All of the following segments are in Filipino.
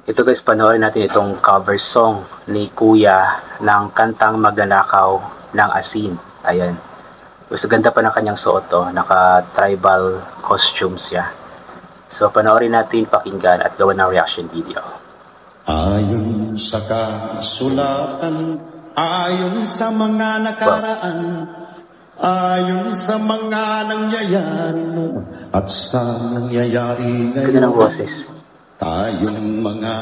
Ito guys, panoorin natin itong cover song ni Kuya ng kantang Magnanakaw ng Asin. Ayan. Gusto ganda pa ng kanyang suot, oh. Naka-tribal costume siya. So panoorin natin, pakinggan at gawa ng reaction video. Ayon sa kasulatan, ayon sa mga nakaraan, ayon sa mga nangyayari noon at sa nangyayari ngayon. Ganda ng boses. Tayong mga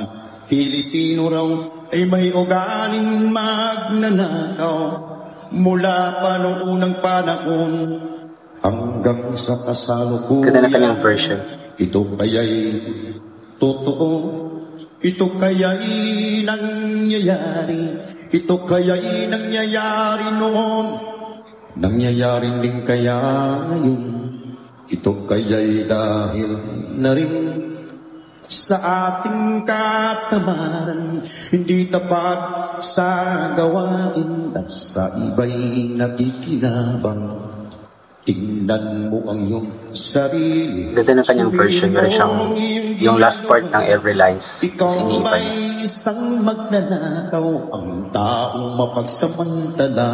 Pilipino raw ay may ugaling magnanakaw mula pa noong unang panahon hanggang sa kasalukuyan. Ganda ng kanyang version. Ito kaya'y totoo, ito kaya'y nangyayari, ito kaya'y nangyayari noon, nangyayari din kaya ngayon, ito kaya'y dahil na rin sa ating katamaran, hindi tapat sa gawain at sa iba'y nakikinabang. Tingnan mo ang iyong sarili. Ganda ng kanyang version. Meron siyang yung last part ng every lines. Ikaw Sinipan ay isang magnanakaw, ang taong mapagsamantala,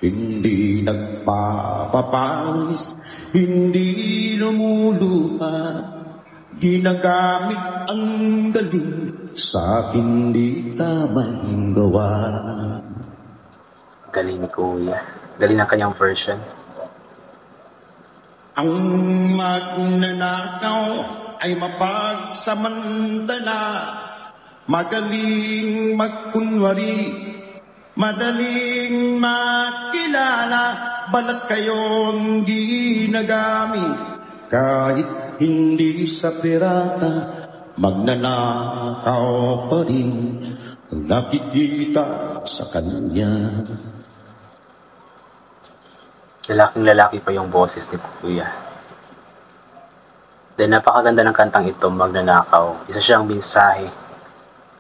hindi nagpapapawis, hindi lumuluha, ginagamit ang galing sa hindi tamang gawa. Galing ni Kuya. Galing ng kanyang version. Ang magnanakaw ay mapagsamantala, magaling magkunwari, madaling makilala, balat kayong ginagamit kahit hindi sa pirata, magnanakaw pa rin ang nakikita sa kanya. Lalaking-lalaki pa yung boses ni Kuya. Then napakaganda ng kantang ito, Magnanakaw. Isa siyang mensahe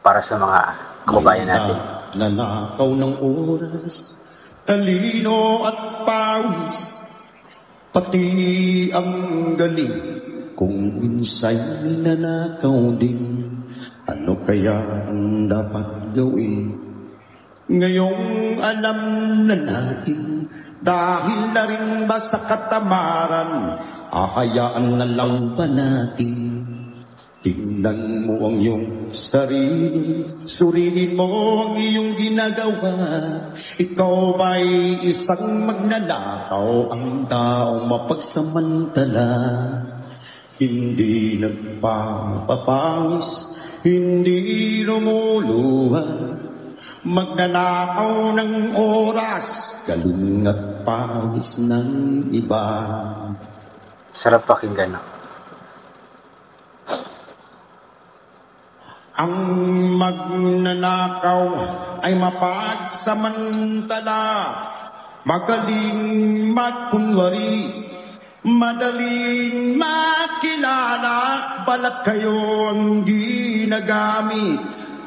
para sa mga kababayan natin. Nanakaw ng oras, talino at pawis, pati ang galing. Kung minsa'y nanakaw din, ano kaya ang dapat gawin? Ngayong alam na natin, dahil na rin ba sa katamaran, ahayaan na lang ba natin? Tingnan mo ang iyong sarili, suriin mo ang iyong ginagawa. Ikaw ba'y isang magnanakaw, ang taong mapagsamantala, hindi nagpapapawis, hindi lumuluha, magnanakaw ng oras, galing at pawis ng iba. Sarap pakinggan, no? Ang magnanakaw ay mapagsamantala, magaling magkunwari, madaling makilala, balat kayong ginagamit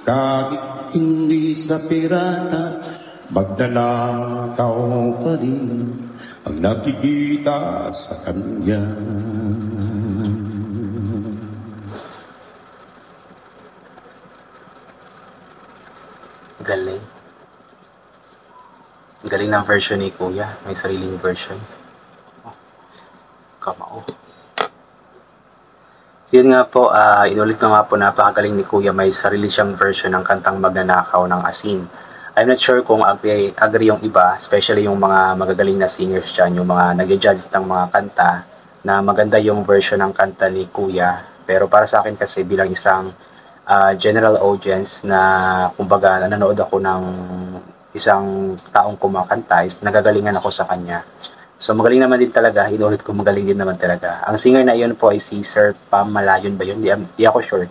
kahit hindi sa pirata, magnanakaw pa rin ang nakikita sa kanya. Galing. Galing ng version ni Kuya. May sariling version. Oh, kamao. So yun nga po, inulit ko nga po, napakagaling ni Kuya. May sarili siyang version ng kantang Magnanakaw ng Asin. I'm not sure kung agree yung iba, especially yung mga magagaling na singers dyan, yung mga nag-judge ng mga kanta, na maganda yung version ng kanta ni Kuya. Pero para sa akin kasi bilang isang general audience na kumbaga nanonood ako ng isang taong kumakanta, is nagagalingan ako sa kanya. So magaling naman din talaga, inulit ko, magaling din naman talaga. Ang singer na iyon po ay si Sir Pam Malayon ba yun? Di ako sure.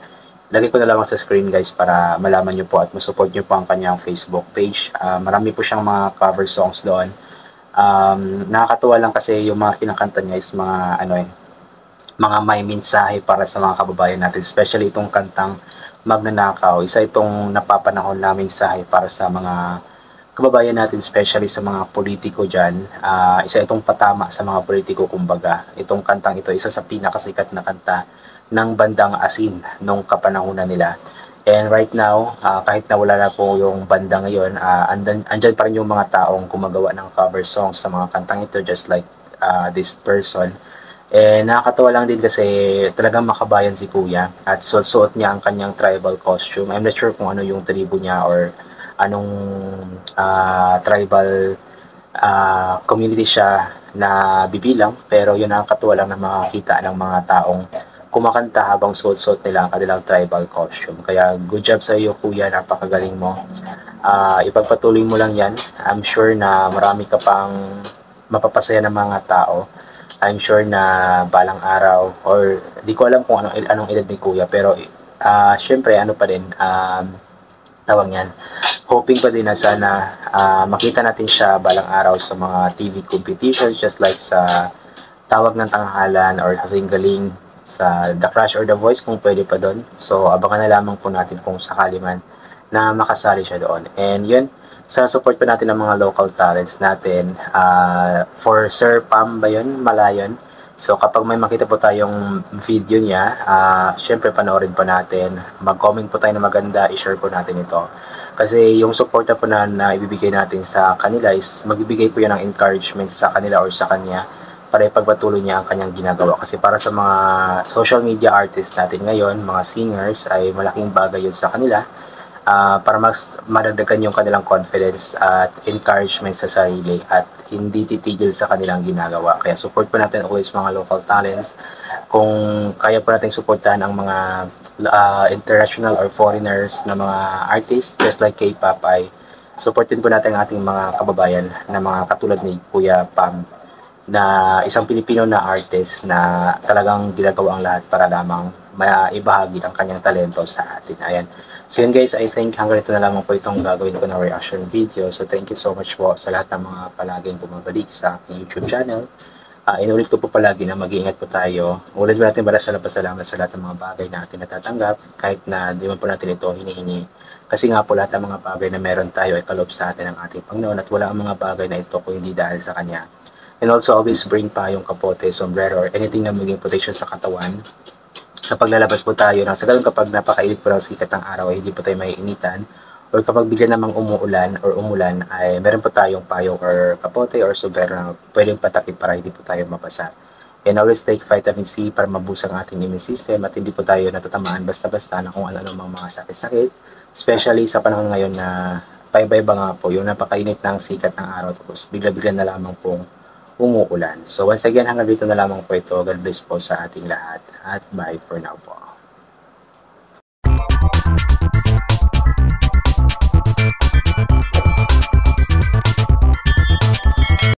Lagay ko na lang sa screen guys para malaman nyo po at masupport nyo po ang kanyang Facebook page. Marami po siyang mga cover songs doon. Nakakatuwa lang kasi yung mga kinakanta niya is mga mga may mensahe para sa mga kababayan natin, especially itong kantang Magnanakaw. Isa itong napapanahon na mensahe para sa mga kababayan natin, especially sa mga politiko dyan. Isa itong patama sa mga politiko, kumbaga. Itong kantang ito, isa sa pinakasikat na kanta ng bandang asin nung kapanahunan nila. And right now, kahit na wala na po yung banda ngayon, andyan pa rin yung mga taong gumagawa ng cover songs sa mga kantang ito, just like this person. Nakakatawa lang din kasi talagang makabayan si Kuya at suot niya ang kanyang tribal costume. I'm not sure kung ano yung tribo niya or anong tribal community siya na bibilang, pero yun nakakatuwa lang na makakita ng mga taong kumakanta habang suot-suot nila ang kanilang tribal costume. Kaya good job sa iyo Kuya, napakagaling mo. Ipagpatuloy mo lang yan. I'm sure na marami ka pang mapapasaya ng mga tao. I'm sure na balang araw, or di ko alam kung anong edad ni Kuya, pero syempre ano pa din, tawag yan, hoping pa din na sana makita natin siya balang araw sa mga TV competitions, just like sa Tawag ng Tanghalan or sa Singgaling, sa The Crush or The Voice kung pwede pa doon. So abangan na lamang po natin kung sakali man na makasali siya doon. And yun, sa support pa natin ng mga local talents natin. For Sir Pam ba yun? Malayon. So kapag may makita po tayong video niya, syempre panoorin po natin. Mag-comment po tayo na maganda, i-share po natin ito. Kasi yung support po na ibibigay natin sa kanila is magbibigay po yan ng encouragement sa kanila or sa kanya para ipagpatuloy niya ang kanyang ginagawa. Kasi para sa mga social media artists natin ngayon, mga singers, ay malaking bagay yun sa kanila para mas madagdagan yung kanilang confidence at encouragement sa sarili at hindi titigil sa kanilang ginagawa. Kaya support po natin always mga local talents. Kung kaya po natin suportahan ang mga international or foreigners na mga artists just like K-pop, ay supportin po natin ang ating mga kababayan na mga katulad ni Kuya Pam, na isang Pilipino na artist na talagang ginagawa ang lahat para lamang maibahagi ang kanyang talento sa atin. Ayan. So yun guys, I think hanggang ito na lamang po itong gagawin ko na reaction video. So thank you so much po sa lahat ng mga palaging bumabalik sa aking YouTube channel. Inulit ko po palagi na mag-iingat po tayo. Ulit po natin maraming pasalamat sa lahat ng mga bagay na ating natatanggap kahit na di man po natin ito hinihingi. Kasi nga po lahat ng mga bagay na meron tayo ay kaloob sa atin ng ating Panginoon at wala ang mga bagay na ito kung hindi dahil sa Kanya. And also always bring payong, kapote, sombrero, or anything na maging protection sa katawan. Kapag lalabas po tayo, sa ganun kapag napakainit po ng sikat ng araw ay hindi po tayo maiinitan. Or kapag bigla namang umuulan or umulan ay meron po tayong payong or kapote or sombrero na pwedeng patakip para hindi po tayo mabasa. And always take vitamin C para mabusang ating immune system at hindi po tayo natatamaan basta-basta na kung ano-ano mga sakit-sakit. Especially sa panahon ngayon na paiba-iba nga po yung napakainit ng sikat ng araw tapos bigla-bigla na lamang pong umuulan. So once again, hanggang dito na lamang po ito. God bless po sa ating lahat at bye for now po.